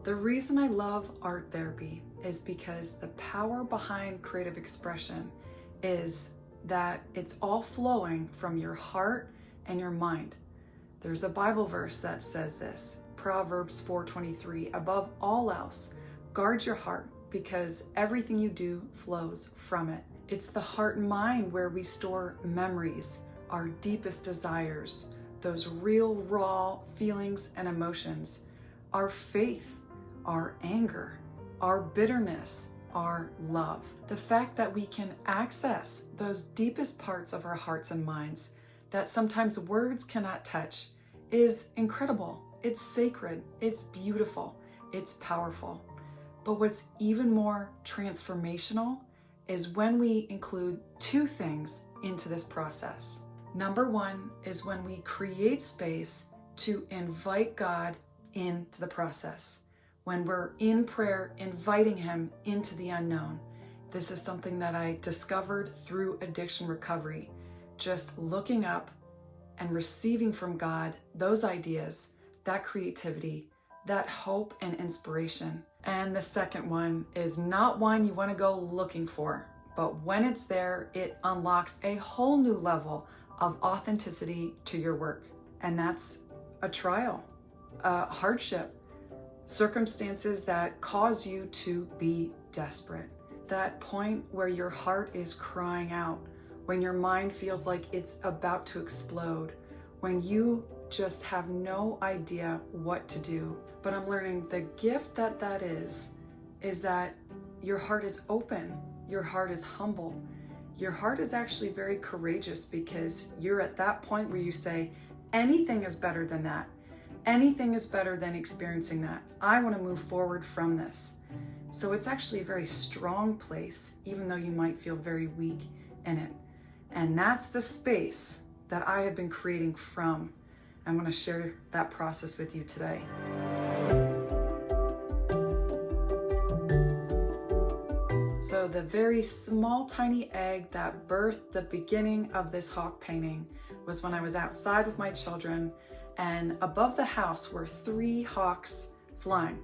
The reason I love art therapy is because the power behind creative expression is that it's all flowing from your heart and your mind. There's a Bible verse that says this, Proverbs 4:23, above all else, guard your heart because everything you do flows from it. It's the heart and mind where we store memories, our deepest desires, those real raw feelings and emotions, our faith, our anger, our bitterness, our love. The fact that we can access those deepest parts of our hearts and minds that sometimes words cannot touch is incredible. It's sacred, it's beautiful, it's powerful. But what's even more transformational is when we include two things into this process. Number one is when we create space to invite God into the process. When we're in prayer, inviting Him into the unknown. This is something that I discovered through addiction recovery. Just looking up and receiving from God those ideas, that creativity, that hope and inspiration. And the second one is not one you want to go looking for, but when it's there, it unlocks a whole new level of authenticity to your work. And that's a trial, a hardship, circumstances that cause you to be desperate. That point where your heart is crying out, when your mind feels like it's about to explode, when you just have no idea what to do. But I'm learning the gift that is that your heart is open, your heart is humble, your heart is actually very courageous because you're at that point where you say, anything is better than that. Anything is better than experiencing that. I want to move forward from this. So it's actually a very strong place, even though you might feel very weak in it. And that's the space that I have been creating from. I'm going to share that process with you today. So the very small, tiny egg that birthed the beginning of this hawk painting was when I was outside with my children, and above the house were 3 hawks flying,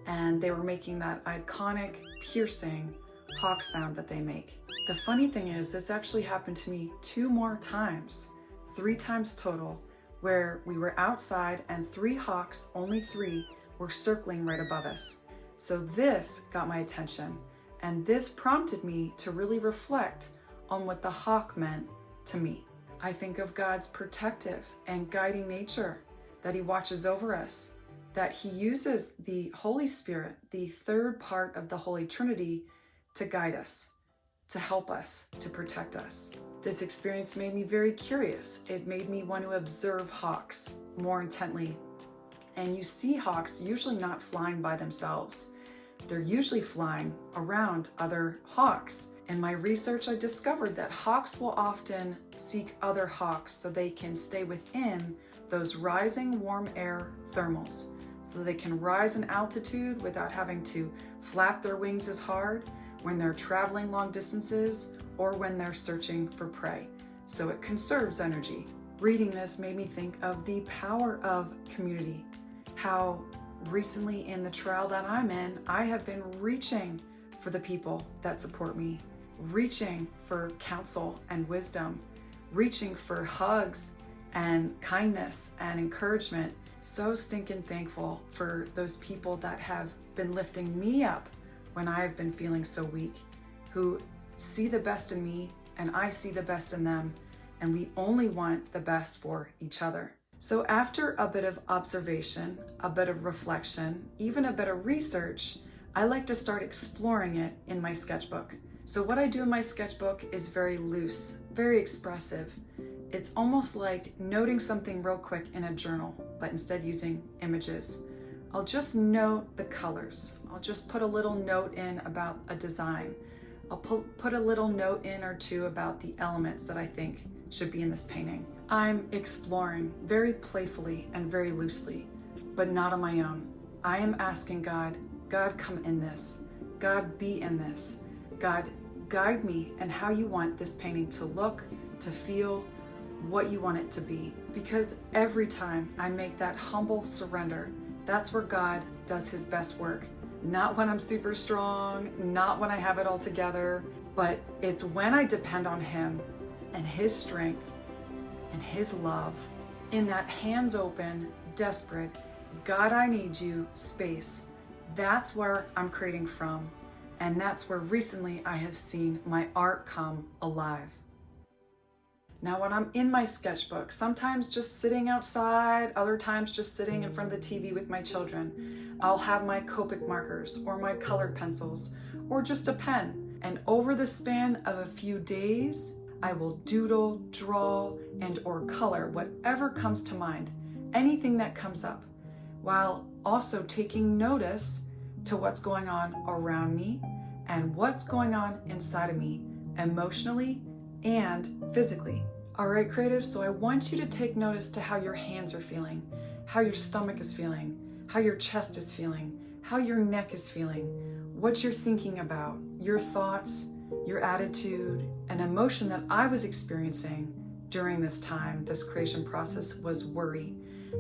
and they were making that iconic, piercing hawk sound that they make. The funny thing is, this actually happened to me 2 more times, 3 times total, where we were outside and 3 hawks, only 3, were circling right above us. So this got my attention, and this prompted me to really reflect on what the hawk meant to me. I think of God's protective and guiding nature, that He watches over us, that He uses the Holy Spirit, the third part of the Holy Trinity, to guide us, to help us, to protect us. This experience made me very curious. It made me want to observe hawks more intently. And you see hawks usually not flying by themselves. They're usually flying around other hawks. In my research, I discovered that hawks will often seek other hawks so they can stay within those rising warm air thermals, so they can rise in altitude without having to flap their wings as hard when they're traveling long distances or when they're searching for prey. So it conserves energy. Reading this made me think of the power of community, how recently in the trial that I'm in, I have been reaching for the people that support me, reaching for counsel and wisdom, reaching for hugs and kindness and encouragement. So stinking thankful for those people that have been lifting me up when I've been feeling so weak, who see the best in me and I see the best in them, and we only want the best for each other. So after a bit of observation, a bit of reflection, even a bit of research, I like to start exploring it in my sketchbook. So what I do in my sketchbook is very loose, very expressive. It's almost like noting something real quick in a journal, but instead using images. I'll just note the colors. I'll just put a little note in about a design. I'll put a little note in or two about the elements that I think should be in this painting. I'm exploring very playfully and very loosely, but not on my own. I am asking God, God, come in this. God, be in this. God, guide me and how you want this painting to look, to feel, what you want it to be. Because every time I make that humble surrender, That's where God does his best work. Not when I'm super strong, not when I have it all together, but it's when I depend on him and his strength and his love in that hands open, desperate, God, I need you space. That's where I'm creating from. And that's where recently I have seen my art come alive. Now, when I'm in my sketchbook, sometimes just sitting outside, other times just sitting in front of the TV with my children, I'll have my Copic markers or my colored pencils or just a pen. And over the span of a few days, I will doodle, draw, and or color whatever comes to mind, anything that comes up, while also taking notice to what's going on around me and what's going on inside of me emotionally and physically. All right, creatives, so I want you to take notice to how your hands are feeling, how your stomach is feeling, how your chest is feeling, how your neck is feeling, what you're thinking about, your thoughts, your attitude, an emotion that I was experiencing during this time, this creation process, was worry.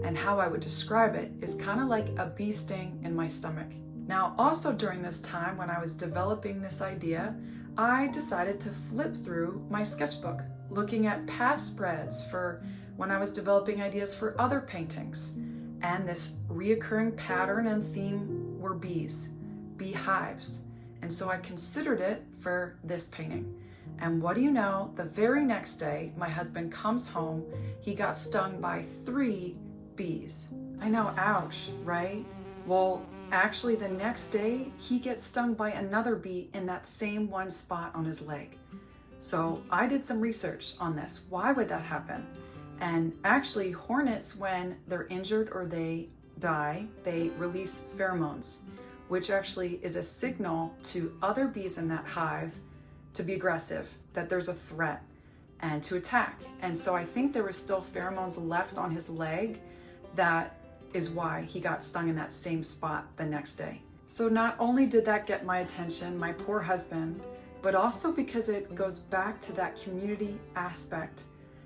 And how I would describe it is kind of like a bee sting in my stomach. Now, also during this time when I was developing this idea, I decided to flip through my sketchbook, looking at past spreads for when I was developing ideas for other paintings. And this reoccurring pattern and theme were bees, beehives. And so I considered it for this painting. And what do you know? The very next day, my husband comes home. He got stung by 3 bees. I know, ouch, right? Well, actually the next day, he gets stung by another bee in that same one spot on his leg. So I did some research on this. Why would that happen? And actually, hornets, when they're injured or they die, they release pheromones, which actually is a signal to other bees in that hive to be aggressive, that there's a threat, and to attack. And so I think there was still pheromones left on his leg. That is why he got stung in that same spot the next day. So not only did that get my attention, my poor husband, but also because it goes back to that community aspect,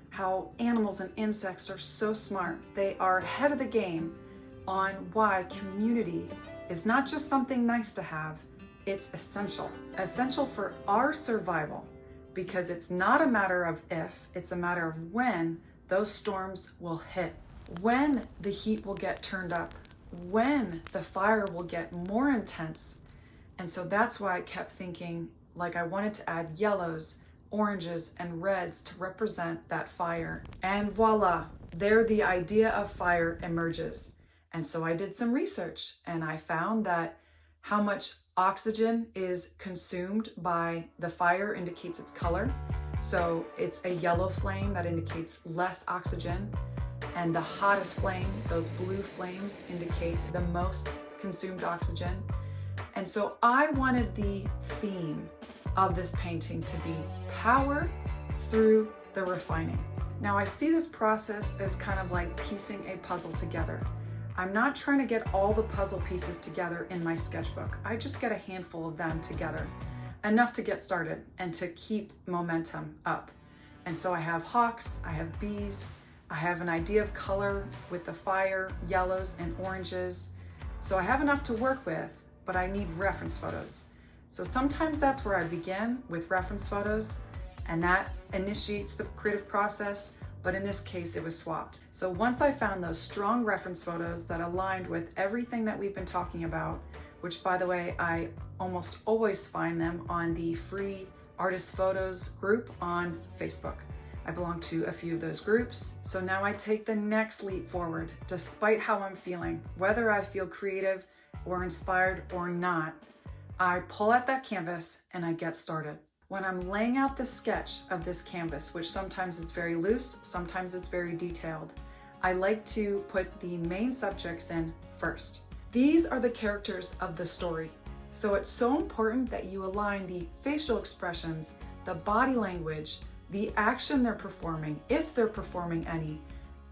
how animals and insects are so smart. They are ahead of the game on why community is not just something nice to have, it's essential. Essential for our survival, because it's not a matter of if, it's a matter of when those storms will hit, when the heat will get turned up, when the fire will get more intense. And so that's why I kept thinking, like, I wanted to add yellows, oranges, and reds to represent that fire. And voila, there the idea of fire emerges. And so I did some research and I found that how much oxygen is consumed by the fire indicates its color. So it's a yellow flame that indicates less oxygen. And the hottest flame, those blue flames, indicate the most consumed oxygen. And so I wanted the theme of this painting to be power through the refining. Now I see this process as kind of like piecing a puzzle together. I'm not trying to get all the puzzle pieces together in my sketchbook. I just get a handful of them together, enough to get started and to keep momentum up. And so I have hawks, I have bees, I have an idea of color with the fire, yellows and oranges. So I have enough to work with, but I need reference photos. So sometimes that's where I begin, with reference photos, and that initiates the creative process, but in this case it was swapped. So once I found those strong reference photos that aligned with everything that we've been talking about, which by the way, I almost always find them on the free artist photos group on Facebook. I belong to a few of those groups. So now I take the next leap forward, despite how I'm feeling, whether I feel creative or inspired or not. I pull out that canvas and I get started. When I'm laying out the sketch of this canvas, which sometimes is very loose, sometimes is very detailed, I like to put the main subjects in first. These are the characters of the story. So it's so important that you align the facial expressions, the body language, the action they're performing, if they're performing any,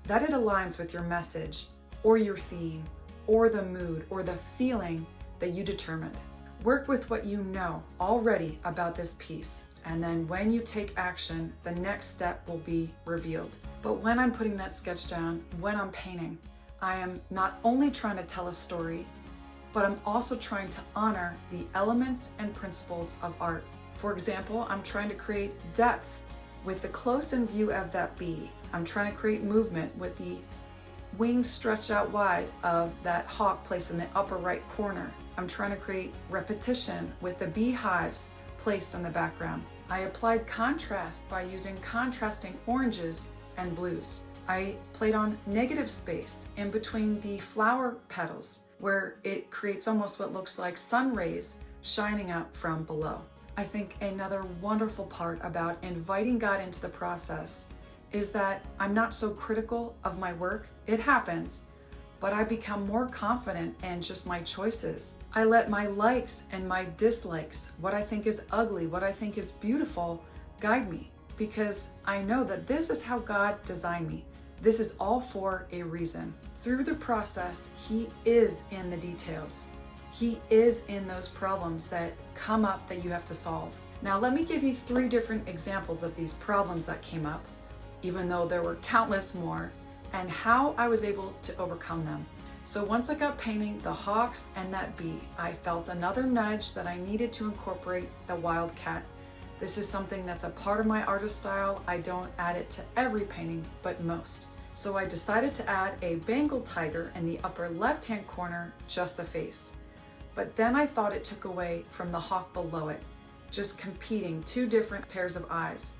that it aligns with your message or your theme or the mood or the feeling that you determined. Work with what you know already about this piece, and then when you take action, the next step will be revealed. But when I'm putting that sketch down, when I'm painting, I am not only trying to tell a story, but I'm also trying to honor the elements and principles of art. For example, I'm trying to create depth with the close-in view of that bee. I'm trying to create movement with the wings stretched out wide of that hawk placed in the upper right corner. I'm trying to create repetition with the beehives placed in the background. I applied contrast by using contrasting oranges and blues. I played on negative space in between the flower petals, where it creates almost what looks like sun rays shining up from below. I think another wonderful part about inviting God into the process is that I'm not so critical of my work. It happens, but I become more confident in just my choices. I let my likes and my dislikes, what I think is ugly, what I think is beautiful, guide me, because I know that this is how God designed me. This is all for a reason. Through the process, He is in the details. He is in those problems that come up that you have to solve. Now, let me give you 3 different examples of these problems that came up, even though there were countless more, and how I was able to overcome them. So once I got painting the hawks and that bee, I felt another nudge that I needed to incorporate the wildcat. This is something that's a part of my artist style. I don't add it to every painting, but most. So I decided to add a Bengal tiger in the upper left-hand corner, just the face. But then I thought it took away from the hawk below it, just competing 2 different pairs of eyes.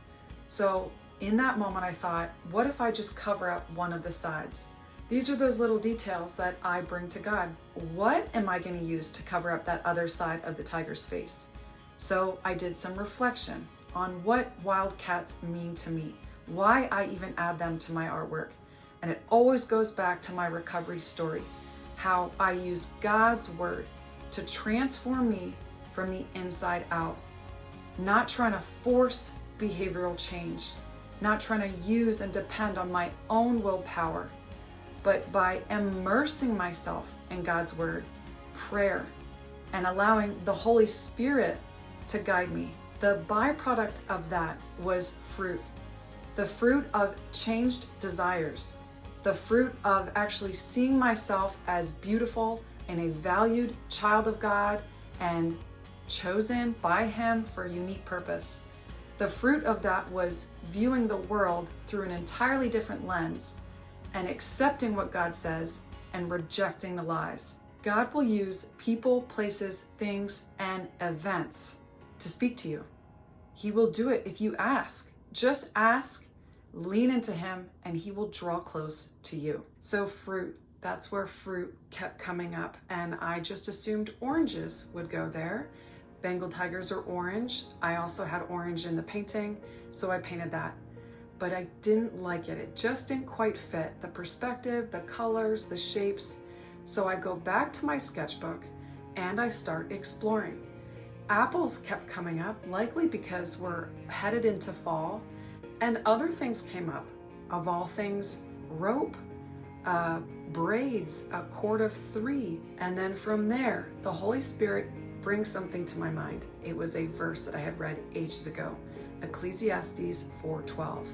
So in that moment, I thought, what if I just cover up one of the sides? These are those little details that I bring to God. What am I going to use to cover up that other side of the tiger's face? So I did some reflection on what wildcats mean to me, why I even add them to my artwork. And it always goes back to my recovery story, how I use God's word to transform me from the inside out. Not trying to force behavioral change, not trying to use and depend on my own willpower, but by immersing myself in God's word, prayer, and allowing the Holy Spirit to guide me. The byproduct of that was fruit. The fruit of changed desires. The fruit of actually seeing myself as beautiful and a valued child of God and chosen by Him for a unique purpose. The fruit of that was viewing the world through an entirely different lens and accepting what God says and rejecting the lies. God will use people, places, things, and events to speak to you. He will do it if you ask. Just ask, lean into Him, and He will draw close to you. So fruit, that's where fruit kept coming up, and I just assumed oranges would go there. Bengal tigers are orange. I also had orange in the painting, so I painted that. But I didn't like it. It just didn't quite fit. The perspective, the colors, the shapes. So I go back to my sketchbook and I start exploring. Apples kept coming up, likely because we're headed into fall, and other things came up. Of all things, rope, braids, a cord of 3. And then from there, the Holy Spirit brings something to my mind. It was a verse that I had read ages ago, Ecclesiastes 4:12.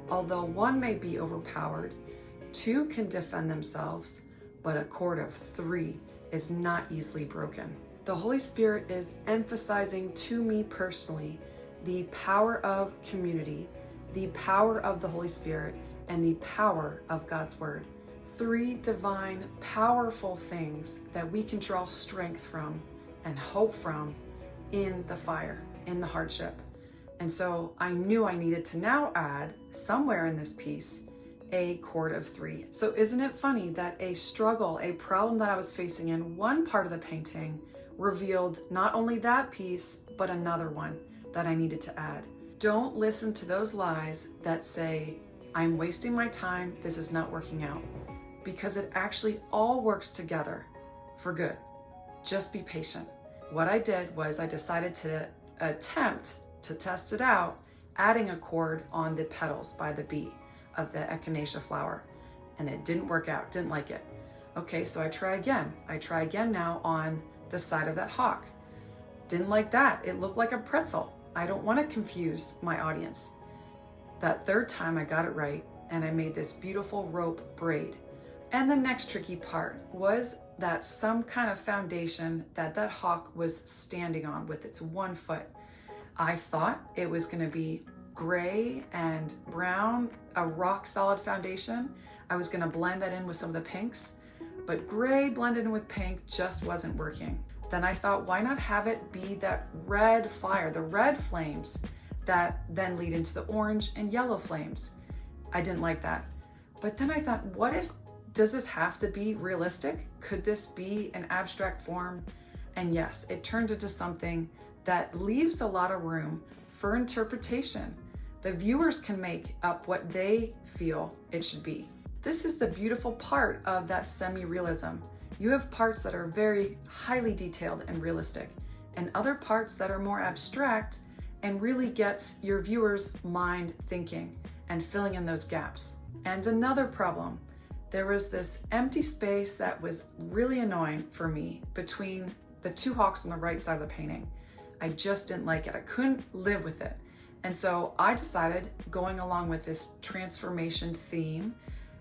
Although one may be overpowered, 2 can defend themselves, but a cord of 3 is not easily broken. The Holy Spirit is emphasizing to me personally the power of community, the power of the Holy Spirit, and the power of God's Word. 3 divine, powerful things that we can draw strength from and hope from in the fire, in the hardship. And so I knew I needed to now add somewhere in this piece a cord of 3. So isn't it funny that a struggle, a problem that I was facing in one part of the painting revealed not only that piece, but another one that I needed to add. Don't listen to those lies that say, I'm wasting my time, this is not working out, because it actually all works together for good. Just be patient. What I did was I decided to attempt to test it out, adding a cord on the petals by the bee of the echinacea flower, and it didn't work out, didn't like it. Okay, so I try again. I try again now on the side of that hawk. Didn't like that. It looked like a pretzel. I don't want to confuse my audience. That 3rd time I got it right, and I made this beautiful rope braid. And the next tricky part was that some kind of foundation that hawk was standing on with its one foot. I thought it was going to be gray and brown, a rock solid foundation. I was going to blend that in with some of the pinks, but gray blended in with pink just wasn't working. Then I thought, why not have it be that red fire, the red flames that then lead into the orange and yellow flames? I didn't like that. But then I thought, does this have to be realistic? Could this be an abstract form? And yes, it turned into something that leaves a lot of room for interpretation. The viewers can make up what they feel it should be. This is the beautiful part of that semi-realism. You have parts that are very highly detailed and realistic, and other parts that are more abstract and really gets your viewer's mind thinking and filling in those gaps. And another problem, there was this empty space that was really annoying for me between the two hawks on the right side of the painting. I just didn't like it. I couldn't live with it. And so I decided, going along with this transformation theme,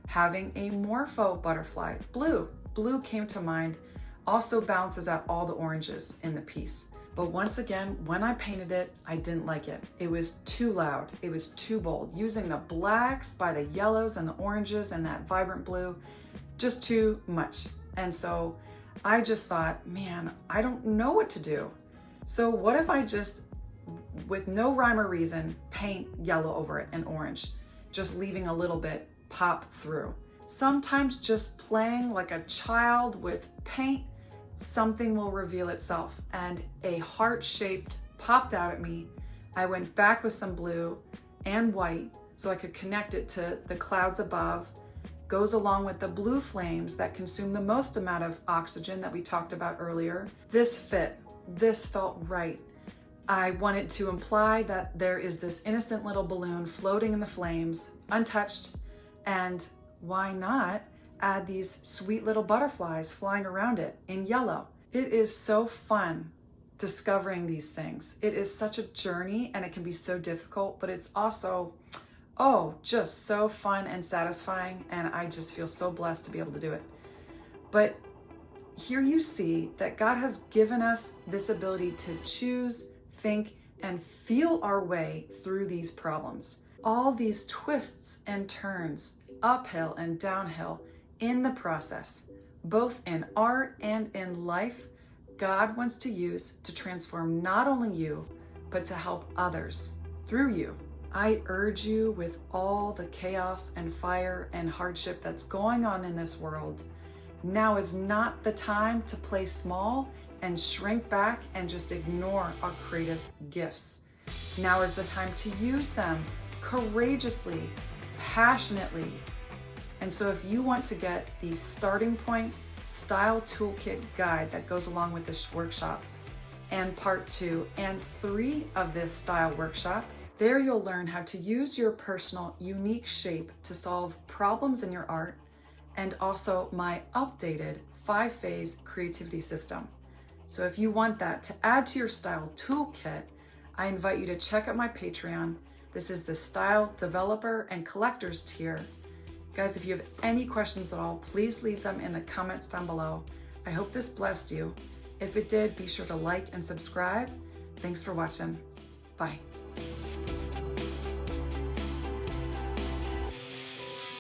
having a morpho butterfly. Blue came to mind, also balances out all the oranges in the piece. But once again, when I painted it, I didn't like it. It was too loud, it was too bold. Using the blacks by the yellows and the oranges and that vibrant blue, just too much. And so I just thought, man, I don't know what to do. So what if I just, with no rhyme or reason, paint yellow over it and orange, just leaving a little bit pop through. Sometimes just playing like a child with paint, something will reveal itself, and a heart-shaped popped out at me. I went back with some blue and white so I could connect it to the clouds above. Goes along with the blue flames that consume the most amount of oxygen that we talked about earlier. This fit, this felt right. I wanted to imply that there is this innocent little balloon floating in the flames, untouched, and why not add these sweet little butterflies flying around it in yellow? It is so fun discovering these things. It is such a journey and it can be so difficult, but it's also, just so fun and satisfying, and I just feel so blessed to be able to do it. But here you see that God has given us this ability to choose, think, and feel our way through these problems. All these twists and turns, uphill and downhill in the process, both in art and in life, God wants to use to transform not only you, but to help others through you. I urge you, with all the chaos and fire and hardship that's going on in this world, now is not the time to play small and shrink back and just ignore our creative gifts. Now is the time to use them courageously, passionately. And so if you want to get the starting point style toolkit guide that goes along with this workshop, and part 2 and 3 of this style workshop, there you'll learn how to use your personal unique shape to solve problems in your art, and also my updated 5-phase creativity system. So if you want that to add to your style toolkit, I invite you to check out my Patreon. This is the Style Developer and Collectors tier. Guys, if you have any questions at all, please leave them in the comments down below. I hope this blessed you. If it did, be sure to like and subscribe. Thanks for watching. Bye.